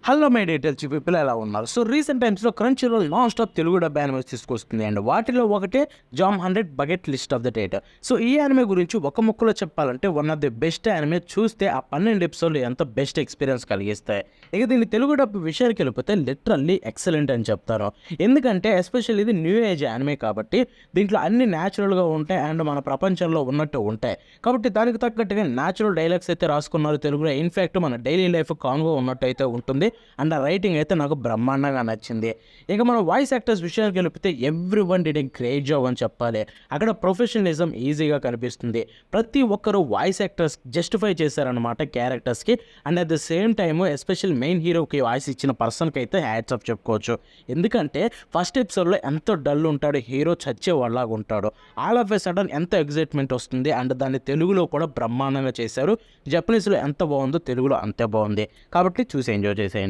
Hello my details people ఎలా ఉన్నారు. So recent టైమ్స్లో Crunchyroll non stop Telugu dub animes తీసుకొస్తుంది అండ్ వాటిలో ఒకటే Zom 100 bucket list of the dead. So ఈ యానిమే గురించి ఒక ముక్కలో చెప్పాలంటే one of the best anime. చూస్తే ఆ 12 ఎపిసోడ్లు ఎంత బెస్ట్ ఎక్స్పీరియన్స్ కలిగిస్తాయి. ఇక దీన్ని తెలుగు డబ్బు విషయానికి వెళ్ళిపోతే లిటరల్లీ ఎక్సలెంట్ అని చెప్తాను. ఎందుకంటే ఎస్పెషల్లీ ఇది న్యూ ఏజ్ యానిమే కాబట్టి దీంట్లో అన్ని న్యాచురల్గా ఉంటాయి అండ్ మన ప్రపంచంలో ఉన్నట్టు ఉంటాయి. కాబట్టి దానికి తగ్గట్టుగా న్యాచురల్ డైలాగ్స్ అయితే రాసుకున్నారు తెలుగులో. ఇన్ఫ్యాక్ట్ మన డైలీ లైఫ్ కాన్గా ఉన్నట్టు అయితే ఉంటుంది అండ్ ఆ రైటింగ్ అయితే నాకు బ్రహ్మాండంగా నచ్చింది. ఇక మన వాయిస్ యాక్టర్స్ విషయానికి వెళ్ళిపోతే every one did a great job అని చెప్పాలి. అక్కడ ప్రొఫెషనలిజం ఈజీగా కనిపిస్తుంది. ప్రతి ఒక్కరు వాయిస్ యాక్టర్స్ జస్టిఫై చేశారనమాట క్యారెక్టర్స్కి. And at the same time especially main హీరోకి వాయిస్ ఇచ్చిన పర్సన్కి అయితే హ్యాట్స్ ఆఫ్ చెప్పుకోవచ్చు. ఎందుకంటే ఫస్ట్ ఎపిసోడ్లో ఎంతో డల్ ఉంటాడు, హీరో చచ్చేవాళ్ళలాగా ఉంటాడు. ఆల్ ఆఫ్ ఎ సడన్ ఎంత ఎగ్జైట్మెంట్ వస్తుంది అండ్ దాన్ని తెలుగులో కూడా బ్రహ్మాండంగా చేశారు. జపనీస్లో ఎంత బాగుందో తెలుగులో అంతే బాగుంది. కాబట్టి చూసి ఎంజాయ్ చేసేయండి.